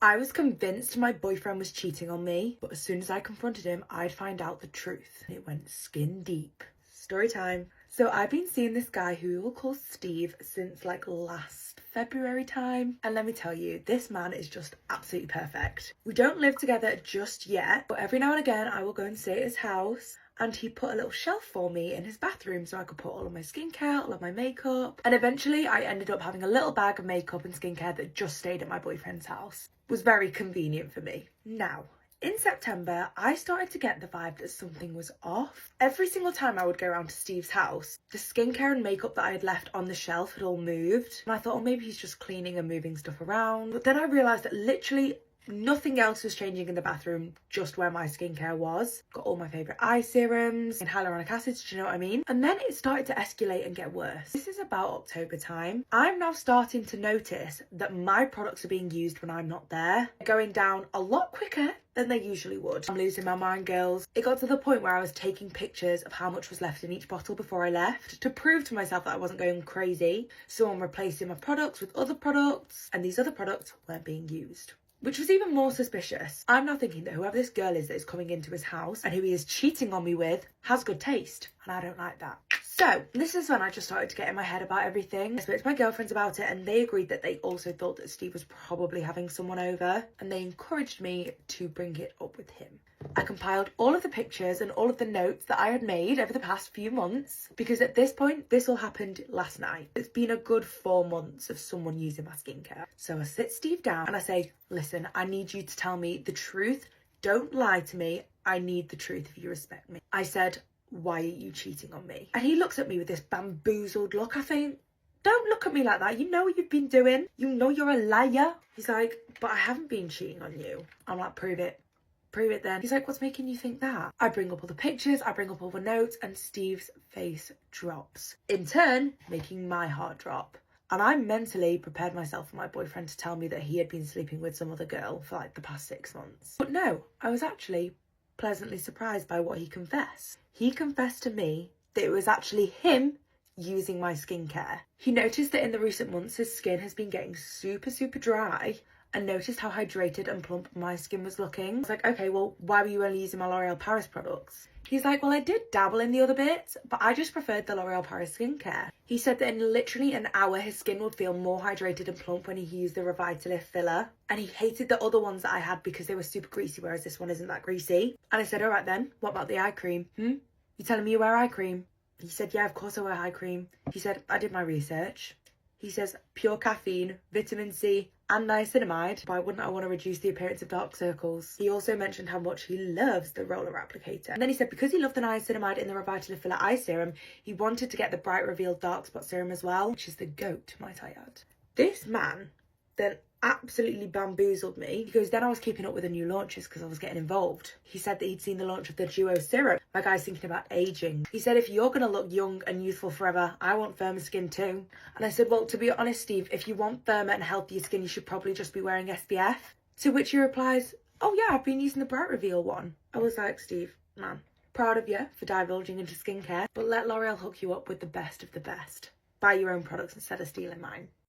I was convinced my boyfriend was cheating on me, but as soon as I confronted him, I'd find out the truth. It went skin deep. Story time. So I've been seeing this guy who we will call Steve since like last February time. And let me tell you, this man is just absolutely perfect. We don't live together just yet, but every now and again I will go and stay at his house. And he put a little shelf for me in his bathroom so I could put all of my skincare, all of my makeup. And eventually I ended up having a little bag of makeup and skincare that just stayed at my boyfriend's house. It was very convenient for me. Now, in September, I started to get the vibe that something was off. Every single time I would go around to Steve's house, the skincare and makeup that I had left on the shelf had all moved. And I thought, oh, maybe he's just cleaning and moving stuff around. But then I realised that literally nothing else was changing in the bathroom, just where my skincare was. Got all my favourite eye serums and hyaluronic acids, do you know what I mean? And then it started to escalate and get worse. This is about October time. I'm now starting to notice that my products are being used when I'm not there. They're going down a lot quicker than they usually would. I'm losing my mind, girls. It got to the point where I was taking pictures of how much was left in each bottle before I left to prove to myself that I wasn't going crazy. So I'm replacing my products with other products, and these other products weren't being used, which was even more suspicious. I'm now thinking that whoever this girl is that is coming into his house and who he is cheating on me with has good taste, and I don't like that. So this is when I just started to get in my head about everything. I spoke to my girlfriends about it and they agreed that they also thought that Steve was probably having someone over, and they encouraged me to bring it up with him. I compiled all of the pictures and all of the notes that I had made over the past few months, because at this point, this all happened last night. It's been a good 4 months of someone using my skincare. So I sit Steve down and I say, listen, I need you to tell me the truth. Don't lie to me. I need the truth if you respect me. I said, why are you cheating on me? And he looks at me with this bamboozled look. I think, don't look at me like that. You know what you've been doing. You know you're a liar. He's like, but I haven't been cheating on you. I'm like, prove it. Prove it then. He's like, what's making you think that? I bring up all the pictures, I bring up all the notes, and Steve's face drops. In turn, making my heart drop. And I mentally prepared myself for my boyfriend to tell me that he had been sleeping with some other girl for like the past 6 months. But no, I was actually pleasantly surprised by what he confessed. He confessed to me that it was actually him using my skincare. He noticed that in the recent months his skin has been getting super dry, and noticed how hydrated and plump my skin was looking. I was like, okay, well, why were you only using my L'Oréal Paris products? He's like, well, I did dabble in the other bits, but I just preferred the L'Oréal Paris skincare. He said that in literally an hour, his skin would feel more hydrated and plump when he used the Revitalift filler. And he hated the other ones that I had because they were super greasy, whereas this one isn't that greasy. And I said, all right then, what about the eye cream? You telling me you wear eye cream? He said, yeah, of course I wear eye cream. He said, I did my research. He says, pure caffeine, vitamin C, and niacinamide. Why wouldn't I want to reduce the appearance of dark circles? He also mentioned how much he loves the roller applicator. And then he said because he loved the niacinamide in the Revitalift Filler Eye Serum, he wanted to get the Bright Reveal Dark Spot Serum as well, which is the GOAT, might I add. This man then absolutely bamboozled me, because then I was keeping up with the new launches because I was getting involved. He said that he'd seen the launch of the Duo Serum. My guy's thinking about aging. He said, if you're going to look young and youthful forever, I want firmer skin too. And I said, well, to be honest, Steve, if you want firmer and healthier skin, you should probably just be wearing SPF. To which he replies, oh yeah, I've been using the Bright Reveal one. I was like, Steve, man, proud of you for divulging into skincare, but let L'Oreal hook you up with the best of the best. Buy your own products instead of stealing mine.